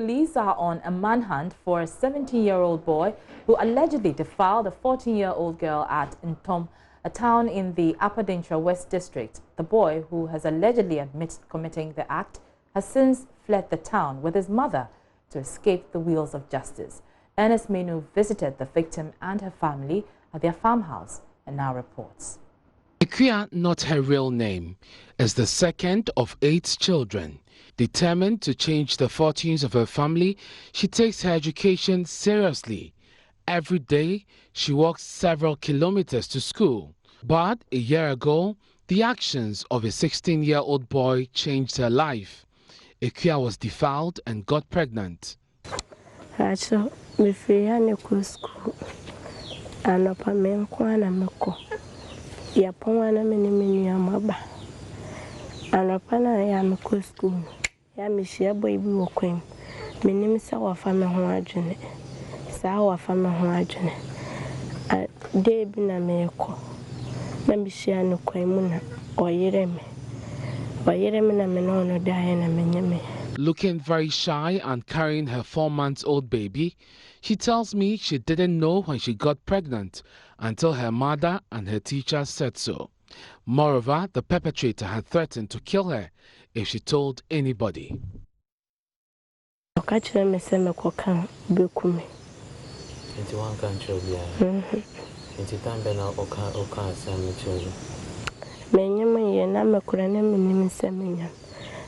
police are on a manhunt for a 17-year-old boy who allegedly defiled a 14-year-old girl at Nton, a town in the Upper Denkyira West District. The boy, who has allegedly admitted committing the act, has since fled the town with his mother to escape the wheels of justice. Ernest Menu visited the victim and her family at their farmhouse and now reports. Denkyira, not her real name, is the second of 8 children. Determined to change the fortunes of her family, she takes her education seriously. Every day, she walks several kilometers to school. But a year ago, the actions of a 16-year-old boy changed her life. Denkyira was defiled and got pregnant. Looking very shy and carrying her 4-month-old baby, she tells me she didn't know when she got pregnant until her mother and her teacher said so. Moreover, the perpetrator had threatened to kill her if she told anybody.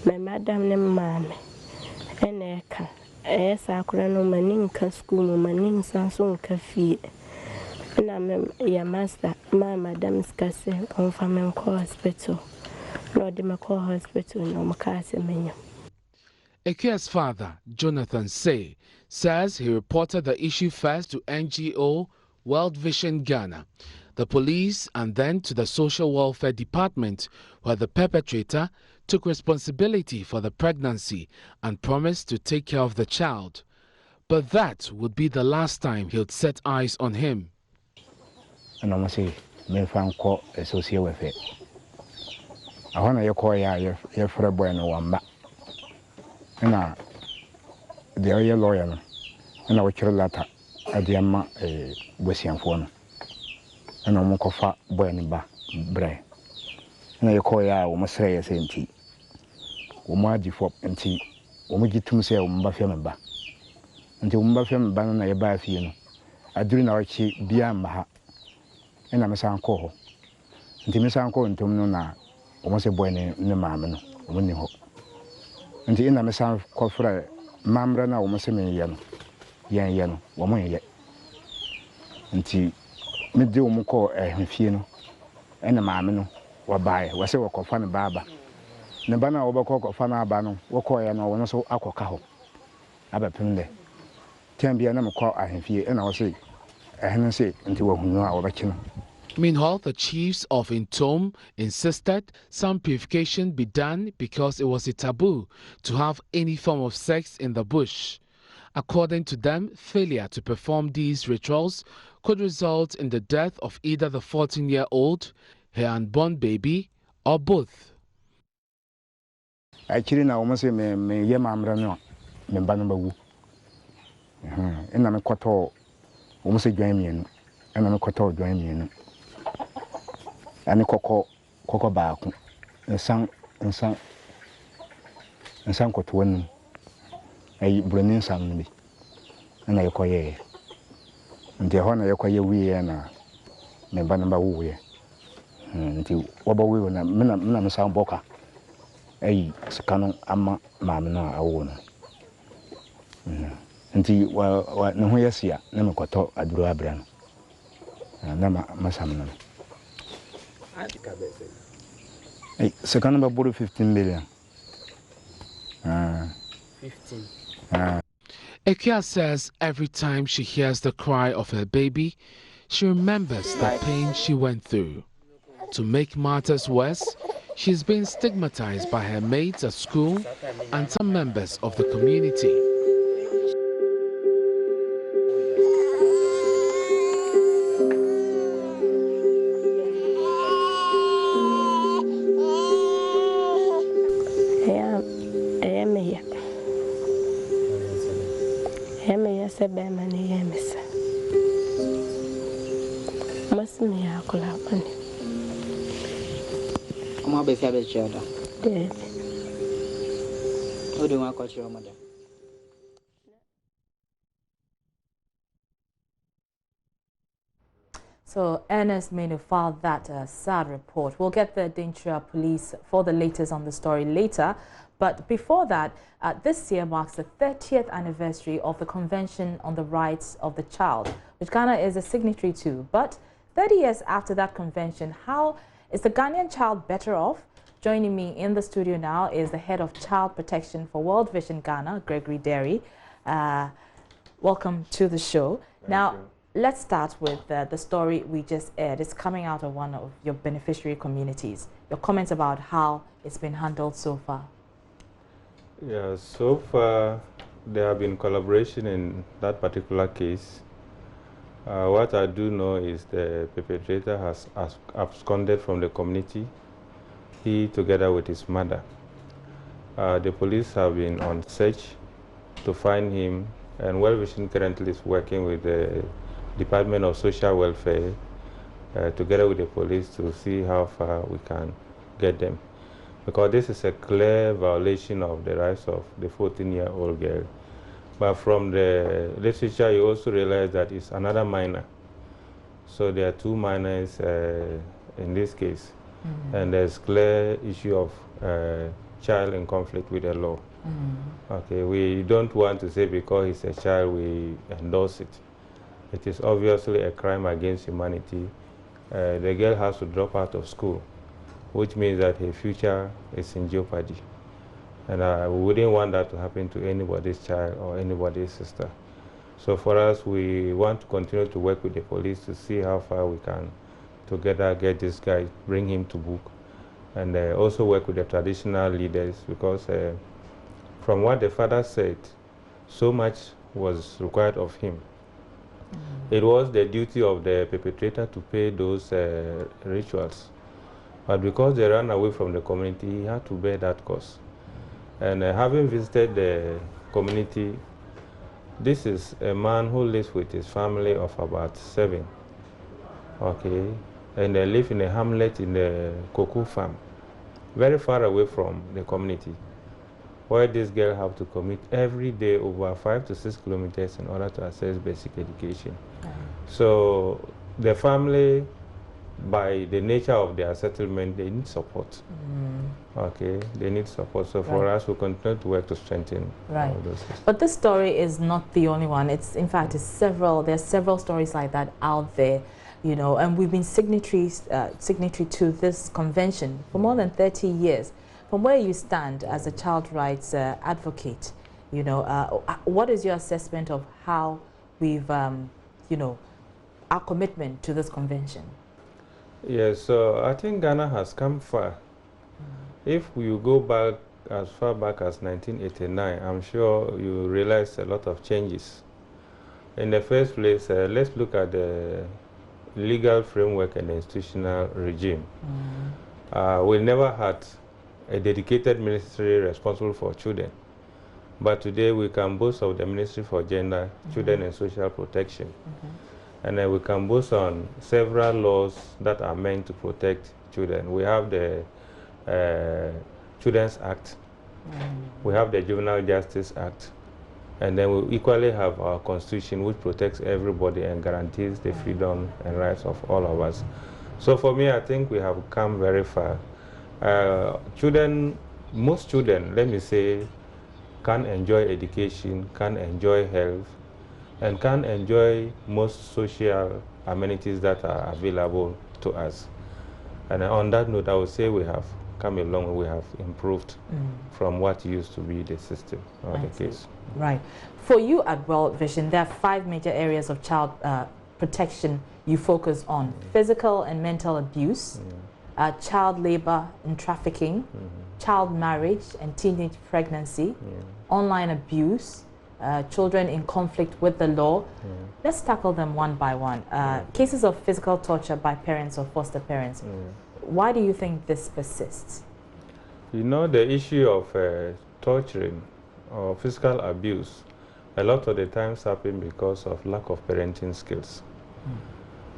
My madam ne mame eneka sakura no maninka school manin sanso nka fie na me ya master ma madam skase confirm ko hospital no de me ko hospital no makase menya. Denkyira's father, Jonathan, says he reported the issue first to NGO World Vision Ghana, the police, and then to the Social Welfare Department, where the perpetrator took responsibility for the pregnancy and promised to take care of the child. But that would be the last time he would set eyes on him. And I say, me fan call associate with it. I want to call ya for a boy no one back. And the area lawyer, and I will kill later at the Amma Wessian phone. And I'm going to boy and back, bray. And I call ya almost say a same tea. Uma default and tea, Omagi to say Umbafia until Umbafia banana a bar fino. I do our cheek beyond Maha, and I'm a sound call. Until Miss Uncle and Tomnona, almost a boy named Mamma, winning hope. Until in a sound called for Mamma, almost a million, yan, woman yet. Until Middle Muko a fino, and a mamma, or by, was a walk of fun barber. Nabana Obako Fana Bano, Woko, no so Aquacaho. Abapinde. Tambia never call I have here, and I will say, I haven't said until we know our vaccine. Meanwhile, the chiefs of Nton insisted some purification be done because it was a taboo to have any form of sex in the bush. According to them, failure to perform these rituals could result in the death of either the 14-year-old, her unborn baby, or both. Actually, now almost me Yamamrano, Membanaba. And I'm a quarter, almost a join, and I'm a quarter join, and a cocoa bark, and some got one. I bring in some, and I call ye. And the honor you call ye we and Membanaba woo. Until Wabba we will not sound boca. Ay sakano ama maame no a wo no nti wa ne ho yesia na mekoto aduro abra no na masam no ay sakano ba buru 15 million 15 Denkyira says every time she hears the cry of her baby, she remembers the pain she went through. To make matters worse, she's been stigmatized by her mates at school and some members of the community. se be man yemisa masmi ya kula bane Oma be fia be chioda de o de wa ko chiro mo de. So Ernest Menu filed that sad report. We'll get the Denkyira police for the latest on the story later. But before that, this year marks the 30th anniversary of the Convention on the Rights of the Child, which Ghana is a signatory to. But 30 years after that convention, how is the Ghanaian child better off? Joining me in the studio now is the head of child protection for World Vision Ghana, Gregory Derry. Welcome to the show. Thank you. Let's start with the story we just aired. It's coming out of one of your beneficiary communities. Your comments about how it's been handled so far. Yeah, so far there have been collaboration in that particular case. What I do know is the perpetrator has absconded from the community, he together with his mother. The police have been on search to find him, and World Vision currently is working with the Department of Social Welfare together with the police to see how far we can get them. Because this is a clear violation of the rights of the 14-year-old girl. But from the literature, you also realize that it's another minor. So there are two minors in this case. And there's clear issue of child in conflict with the law. Okay, we don't want to say because he's a child, we endorse it. It is obviously a crime against humanity. The girl has to drop out of school, which means that her future is in jeopardy. And we wouldn't want that to happen to anybody's child or anybody's sister. So for us, we want to continue to work with the police to see how far we can together get this guy, bring him to book, and also work with the traditional leaders, because from what the father said, so much was required of him. It was the duty of the perpetrator to pay those rituals. But because they ran away from the community, he had to bear that cost. And having visited the community, this is a man who lives with his family of about 7. Okay, and they live in a hamlet in the cocoa farm, very far away from the community, where this girl have to commute every day over 5 to 6 kilometers in order to access basic education. So the family, by the nature of their settlement, they need support. Okay, they need support. So for us, we continue to work to strengthen all those systems. But this story is not the only one. It's, in fact, there's several stories like that out there, you know, and we've been signatory to this convention for more than 30 years. From where you stand as a child rights advocate, you know, what is your assessment of how we've, you know, our commitment to this convention? Yes, so I think Ghana has come far. If you go back as far back as 1989, I'm sure you realize a lot of changes. In the first place, let's look at the legal framework and the institutional regime. We never had a dedicated ministry responsible for children. But today we can boast of the Ministry for Gender, Children and Social Protection. And then we can boast on several laws that are meant to protect children. We have the Children's Act, we have the Juvenile Justice Act, and then we equally have our Constitution, which protects everybody and guarantees the freedom and rights of all of us. So for me, I think we have come very far. Most children, let me say, can enjoy education, can enjoy health, and can enjoy most social amenities that are available to us. And on that note, I would say we have come a long way, we have improved from what used to be the system or the case. Right. For you at World Vision, there are 5 major areas of child protection you focus on: physical and mental abuse, child labor and trafficking, child marriage and teenage pregnancy, online abuse, children in conflict with the law. Let's tackle them one by one. Cases of physical torture by parents or foster parents. Why do you think this persists? You know, the issue of torturing or physical abuse a lot of the times happen because of lack of parenting skills.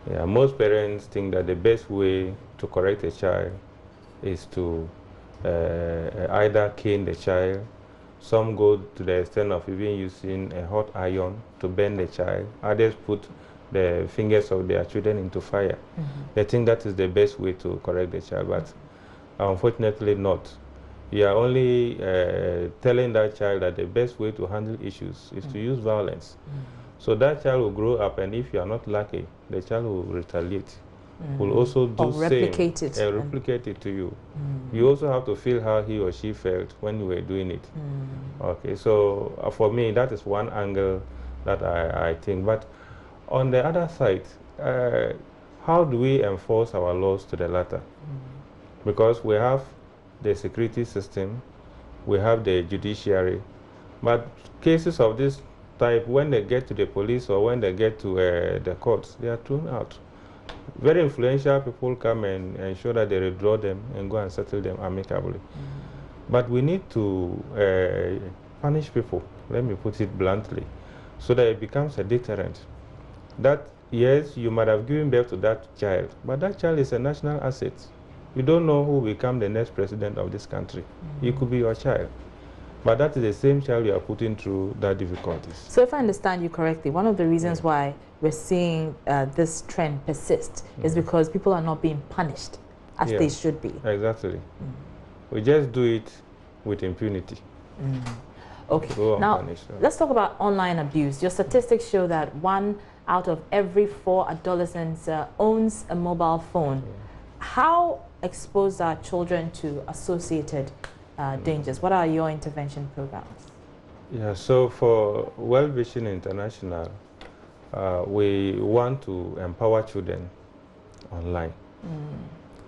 Yeah, most parents think that the best way to correct a child is to either cane the child. Some go to the extent of even using a hot iron to burn the child. Others put the fingers of their children into fire. They think that is the best way to correct the child, but unfortunately not. You are only telling that child that the best way to handle issues is to use violence. So that child will grow up, and if you are not lucky, the child will retaliate. Will also do replicate it. Replicate it to you. You also have to feel how he or she felt when you were doing it. Okay, so for me, that is one angle that I think. But on the other side, how do we enforce our laws to the latter? Because we have the security system, we have the judiciary, but cases of this type, when they get to the police or when they get to the courts, they are thrown out. Very influential people come and ensure that they withdraw them and go and settle them amicably. But we need to punish people, let me put it bluntly, so that it becomes a deterrent. That, yes, you might have given birth to that child, but that child is a national asset. You don't know who will become the next president of this country. It could be your child. But that is the same child you are putting through that difficulties. So if I understand you correctly, one of the reasons why we're seeing this trend persist is because people are not being punished as they should be. Exactly. We just do it with impunity. Okay, now let's talk about online abuse. Your statistics show that 1 out of every 4 adolescents owns a mobile phone. How exposed are children to associated dangers? What are your intervention programs? Yeah, so for World Vision International, we want to empower children online.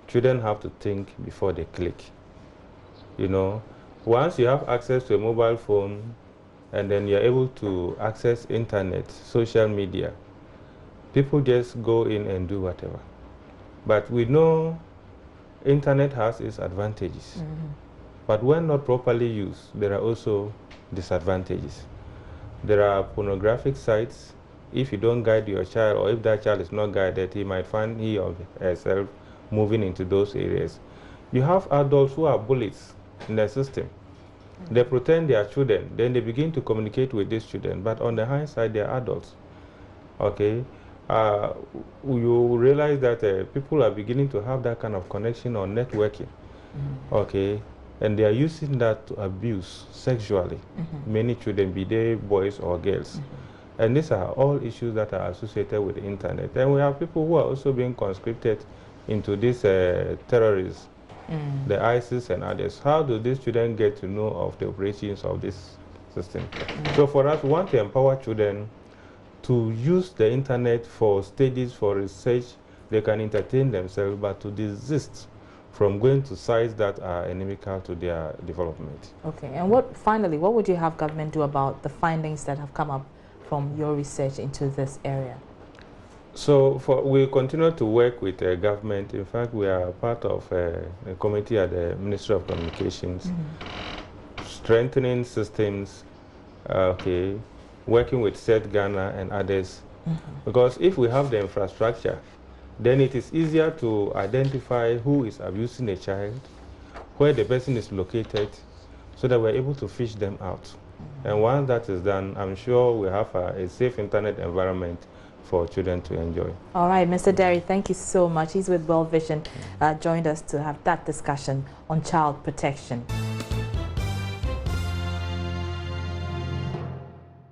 Children have to think before they click. You know, once you have access to a mobile phone and then you're able to access internet, social media, people just go in and do whatever. But we know internet has its advantages. But when not properly used, there are also disadvantages. There are pornographic sites. If you don't guide your child, or if that child is not guided, he might find he or herself moving into those areas. You have adults who are bullies in the system. They pretend they are children, then they begin to communicate with these children, but on the hindsight, they are adults. Okay? You realize that people are beginning to have that kind of connection on networking. Okay? And they are using that to abuse sexually many children, be they boys or girls. And these are all issues that are associated with the internet. And we have people who are also being conscripted into these terrorists, the ISIS and others. How do these children get to know of the operations of this system? So for us, we want to empower children to use the internet for studies, for research. They can entertain themselves, but to desist from going to sites that are inimical to their development. Okay, and finally, what would you have government do about the findings that have come up from your research into this area? So we continue to work with the government. In fact, we are part of a committee at the Ministry of Communications, strengthening systems, working with SET Ghana and others. Because if we have the infrastructure, then it is easier to identify who is abusing a child, where the person is located, so that we're able to fish them out. And once that is done, I'm sure we have a safe internet environment for children to enjoy. All right, Mr. Derry, thank you so much. He's with World Vision, joined us to have that discussion on child protection.